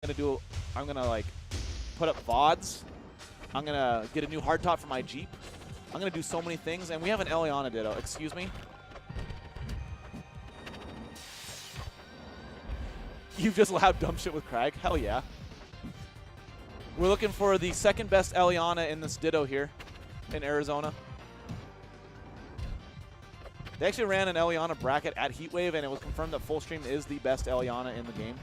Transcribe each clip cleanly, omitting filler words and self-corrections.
I'm gonna like put up VODs. I'm gonna get a new hardtop for my Jeep. I'm gonna do so many things, and we have an Elliana Ditto. Excuse me. You've just allowed dumb shit with Crag? Hell yeah. We're looking for the second best Elliana in this Ditto here in Arizona. They actually ran an Elliana bracket at Heatwave, and it was confirmed that Fullstream is the best Elliana in the game.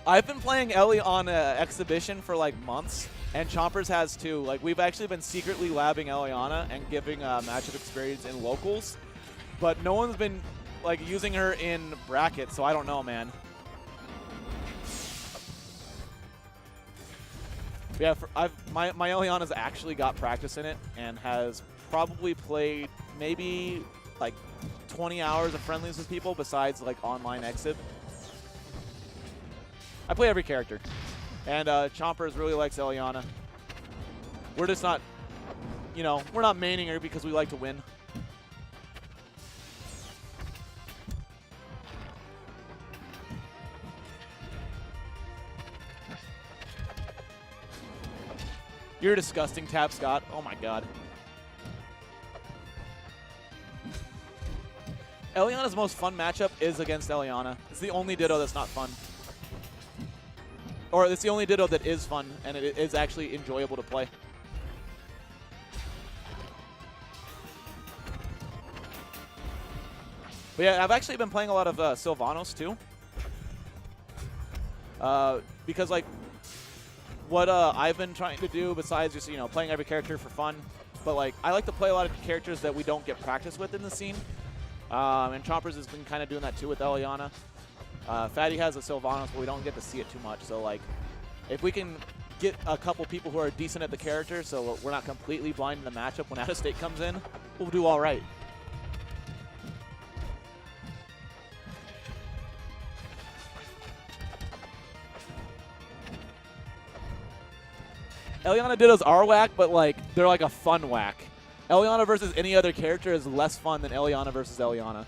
I've been playing Ellie on Exhibition for like months, and Chompers has too. Like, we've actually been secretly labbing Elliana and giving matchup experience in locals, but no one's been like using her in brackets, so I don't know, man. Yeah, my Elliana's actually got practice in it and has probably played maybe like 20 hours of friendlies with people besides like online exhib. I play every character, and Chompers really likes Elliana. We're just not, you know, we're not maining her because we like to win. You're disgusting, Tap Scott. Oh my god. Elliana's most fun matchup is against Elliana. It's the only Ditto that's not fun. Or it's the only Ditto that is fun, and it is actually enjoyable to play. But yeah, I've actually been playing a lot of Sylvanos too. Because like, what I've been trying to do besides just, you know, playing every character for fun, but like, I like to play a lot of characters that we don't get practice with in the scene. And Chompers has been kind of doing that too with Elliana. Fatty has a Sylvanos, but we don't get to see it too much. So like, if we can get a couple people who are decent at the character, so we're not completely blind in the matchup when out of state comes in, we'll do all right. Elliana Dittos are whack, but like, they're like a fun whack. Elliana versus any other character is less fun than Elliana versus Elliana.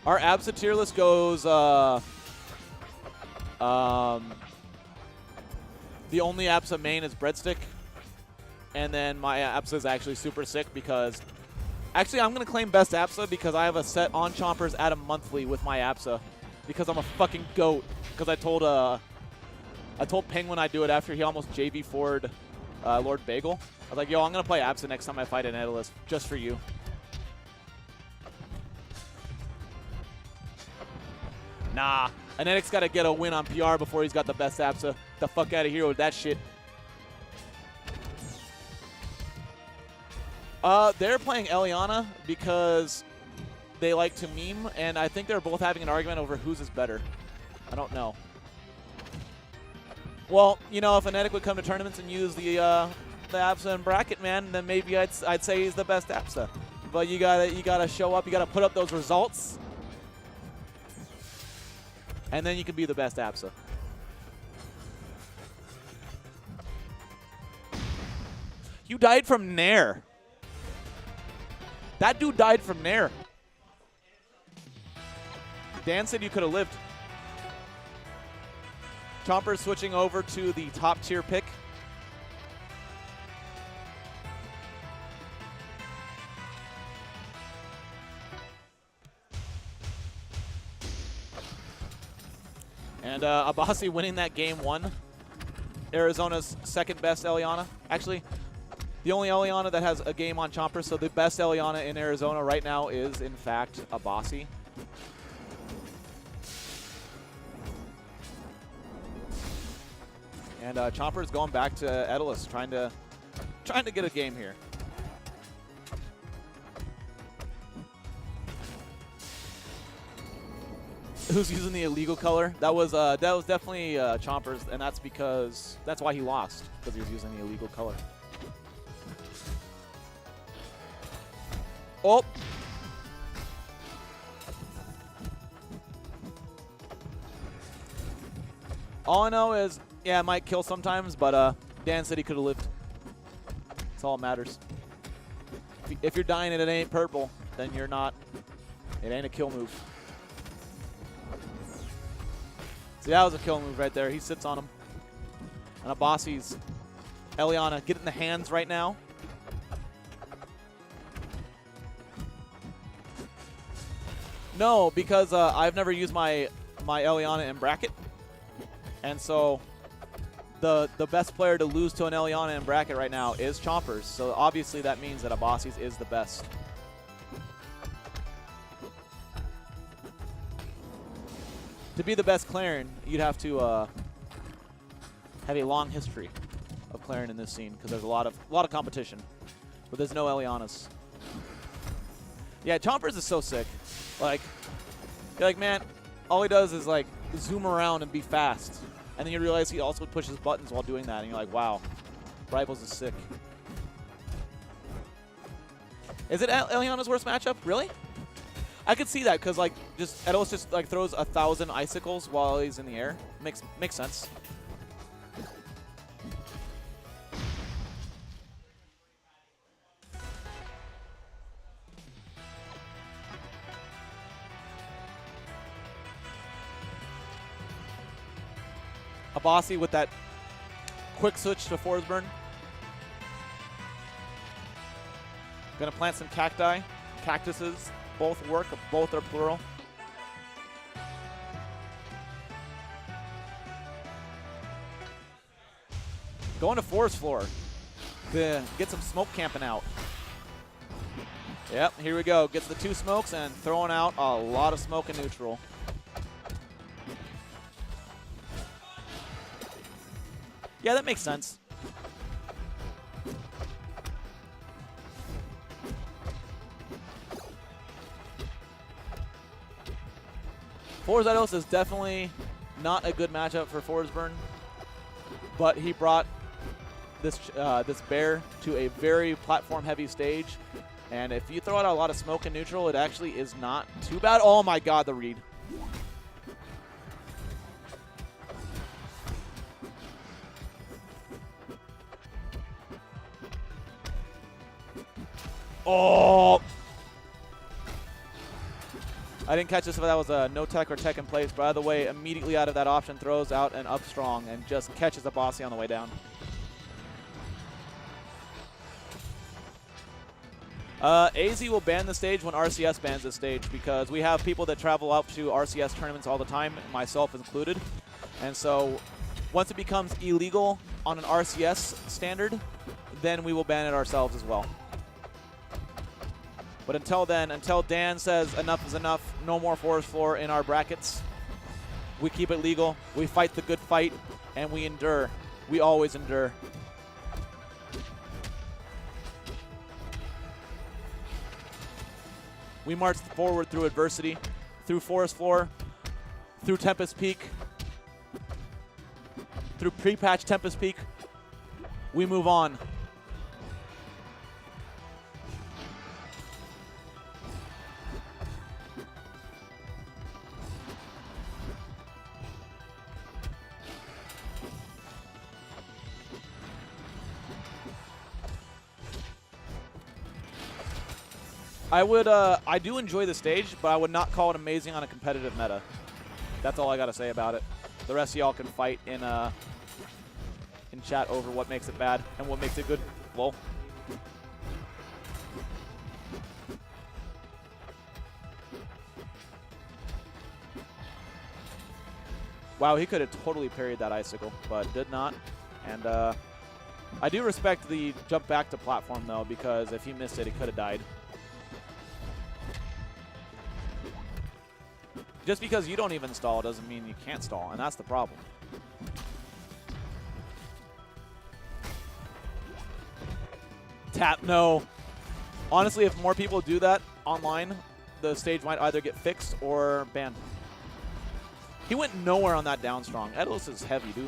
Our Absa tier list goes, the only Absa main is Breadstick. And then my Absa is actually super sick because, actually I'm going to claim best Absa because I have a set on Chompers at a monthly with my Absa. Because I'm a fucking goat. Because I told Penguin I'd do it after he almost JV for'd Lord Bagel. I was like, yo, I'm going to play Absa next time I fight an Etalus, just for you. Nah, Anetics got to get a win on PR before he's got the best Absa. The fuck out of here with that shit. They're playing Elliana because they like to meme, and I think they're both having an argument over whose is better. I don't know. Well, you know, if Anetic would come to tournaments and use the Absa and bracket, man, then maybe I'd say he's the best Absa. But you gotta show up, you gotta put up those results, and then you can be the best Absa. You died from Nair. That dude died from Nair. Dan said you could have lived. Chompers switching over to the top tier pick. And Abaasy winning that game 1. Arizona's second best Elliana. Actually, the only Elliana that has a game on Chompers, so the best Elliana in Arizona right now is, in fact, Abaasy. And Chompers going back to Etalus, trying to get a game here. Who's using the illegal color? That was definitely Chompers, and that's why he lost, because he was using the illegal color. Oh. All I know is, yeah, it might kill sometimes, but Dan said he could have lived. That's all that matters. If you're dying and it ain't purple, then you're not. It ain't a kill move. See, that was a kill move right there. He sits on him. And Abaasy's Elliana getting the hands right now. No, because I've never used my Elliana in bracket. And so the best player to lose to an Elliana in bracket right now is Chompers. So obviously that means that Abaasy's is the best. To be the best Clarion, you'd have to have a long history of Clarion in this scene because there's a lot of competition, but there's no Ellianas. Yeah, Chompers is so sick. Like, you're like, man, all he does is like zoom around and be fast, and then you realize he also pushes buttons while doing that, and you're like, wow, Rivals is sick. Is it Elliana's worst matchup? Really? I could see that because like Etalus just like throws 1,000 icicles while he's in the air. Makes sense. Abaasy with that quick switch to Forsburn. Gonna plant some cacti, cactuses. Both work, both are plural. Going to forest floor to get some smoke camping out. Yep, here we go. Gets the 2 smokes and throwing out a lot of smoke in neutral. Yeah, that makes sense. Etalus is definitely not a good matchup for Forsburn, but he brought this this bear to a very platform-heavy stage, and if you throw out a lot of smoke in neutral, it actually is not too bad. Oh my god, the read. Oh! I didn't catch this if that was a no tech or tech in place. By the way, immediately out of that option, throws out an up strong and just catches Abaasy on the way down. AZ will ban the stage when RCS bans the stage because we have people that travel out to RCS tournaments all the time, myself included. And so once it becomes illegal on an RCS standard, then we will ban it ourselves as well. But until then, until Dan says enough is enough, no more forest floor in our brackets, we keep it legal, we fight the good fight, and we endure. We always endure. We march forward through adversity, through forest floor, through Tempest Peak, through pre-patch Tempest Peak. We move on. I do enjoy the stage, but I would not call it amazing on a competitive meta. That's all I got to say about it. The rest of y'all can fight in chat over what makes it bad and what makes it good. Lol. Wow, he could have totally parried that icicle, but did not. And I do respect the jump back to platform, though, because if he missed it, he could have died. Just because you don't even stall doesn't mean you can't stall, and that's the problem. Tap, no. Honestly, if more people do that online, the stage might either get fixed or banned. He went nowhere on that down strong. Etalus is heavy, dude.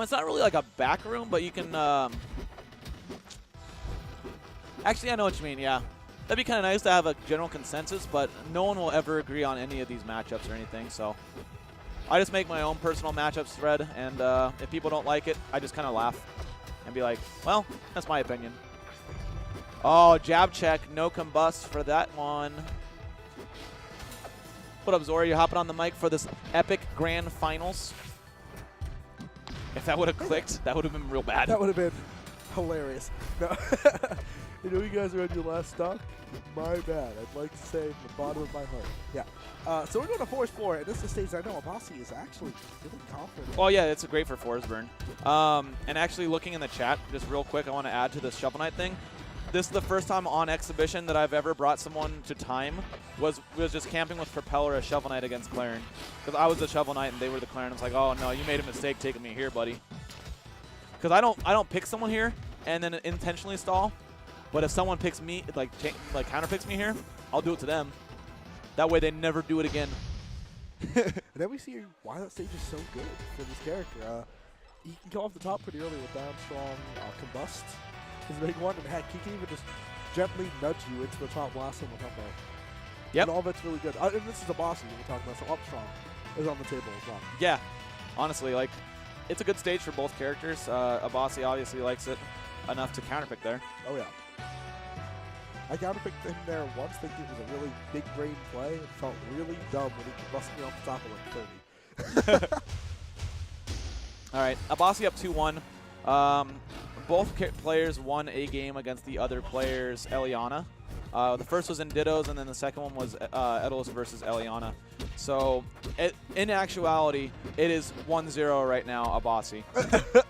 It's not really like a back room, but you can... Actually, I know what you mean, yeah. That'd be kind of nice to have a general consensus, but no one will ever agree on any of these matchups or anything, so... I just make my own personal matchups thread, and if people don't like it, I just kind of laugh and be like, well, that's my opinion. Oh, jab check, no combust for that one. What up, Zora? You hopping on the mic for this epic grand finals? If that would have clicked, that would have been real bad. That would have been hilarious. No. You know, you guys are on your last stock. My bad. I'd like to say from the bottom of my heart. Yeah. So we're going to Forsburn, and this is the stage I know Abaasy is actually really confident. Oh, yeah, it's great for Forsburn. And actually, looking in the chat, just real quick, I want to add to this Shovel Knight thing. This is the first time on exhibition that I've ever brought someone to time. Was just camping with Propeller as Shovel Knight against Claren. Because I was the Shovel Knight and they were the Claren. It's like, oh no, you made a mistake taking me here, buddy. Because I don't pick someone here and then intentionally stall. But if someone picks me, like counter picks me here, I'll do it to them. That way they never do it again. And then we see why that stage is so good for this character. He can go off the top pretty early with down strong combust. Is a big one, and heck, he can even just gently nudge you into the top blast and up there. Yep. And all that's really good. And this is Abaasy we're talking about, so up strong is on the table as well. Yeah, honestly, like, it's a good stage for both characters. Abaasy obviously likes it enough to counterpick there. Oh, yeah. I counterpicked him there once, thinking it was a really big brain play, and felt really dumb when he busted me off the top of like 30. All right, Abaasy up 2-1. Both players won a game against the other player's Elliana. The first was in Dittos, and then the second one was Etalus versus Elliana. So, in actuality, it is 1-0 right now, Abaasy. It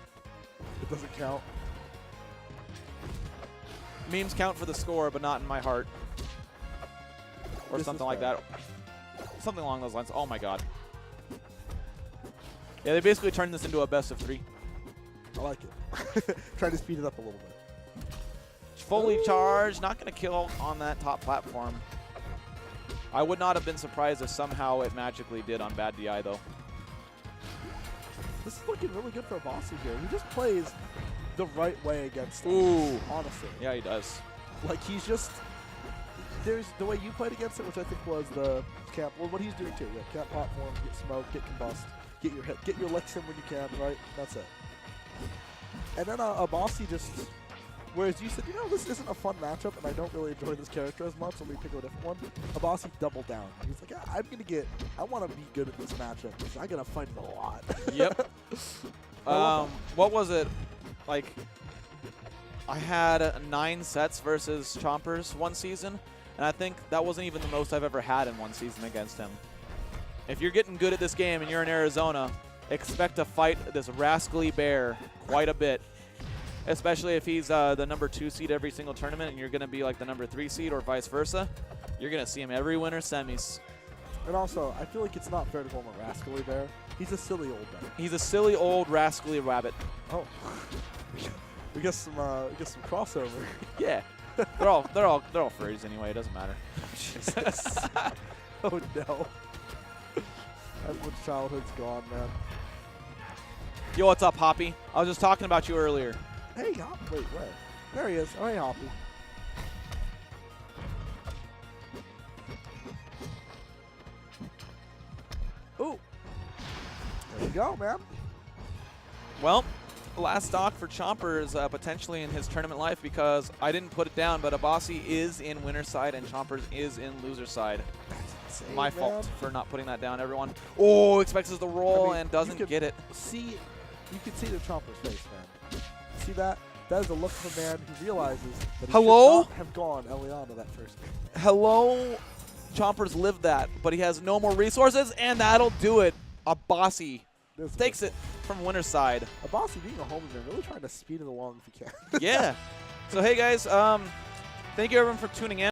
doesn't count. Memes count for the score, but not in my heart. Or This something is like fair. that. Something along those lines. Oh my god. Yeah, they basically turned this into a best of 3. I like it. Try to speed it up a little bit. Fully charged, not going to kill on that top platform. I would not have been surprised if somehow it magically did on bad DI, though. This is looking really good for Abaasy here. He just plays the right way against him, Ooh. honestly. Yeah, he does. Like, he's just... There's the way you played against it, which I think was the camp. Well, what he's doing, too. Yeah, camp platform, get smoke, get combust, get your licks in when you can, right? That's it. And then Abaasy just... Whereas you said, you know, this isn't a fun matchup, and I don't really enjoy this character as much, so let me pick a different one. Abaasy doubled down. He's like, yeah, I want to be good at this matchup, because I got to fight it a lot. Yep. What was it? Like, I had 9 sets versus Chompers one season, and I think that wasn't even the most I've ever had in one season against him. If you're getting good at this game and you're in Arizona, expect to fight this rascally bear quite a bit. Especially if he's the number 2 seed every single tournament and you're going to be like the number 3 seed or vice versa. You're going to see him every winter semis. And also, I feel like it's not fair to call him a rascally bear. He's a silly old bear. He's a silly old rascally rabbit. Oh. we got some crossover. Yeah. they're all furries anyway, it doesn't matter. Jesus. Oh no. That much childhood's gone, man. Yo, what's up, Hoppy? I was just talking about you earlier. Hey, Hoppy. Wait, where? There he is. Oh, hey, Hoppy. Ooh. There you go, man. Well, last stock for Chompers potentially in his tournament life because I didn't put it down, but Abaasy is in winner's side and Chompers is in loser's side. That's insane, My man. fault for not putting that down, everyone. Oh, expects us to roll and doesn't get it. You can see the Chomper's face, man. See that? That is the look of a man who realizes that he Hello? should not have gone Elliana that first game. Hello? Chompers lived that, but he has no more resources, and that'll do it. Abaasy takes it from winner's side. Abaasy being a homie man, really trying to speed it along if he can. Yeah. So, hey, guys, thank you, everyone, for tuning in.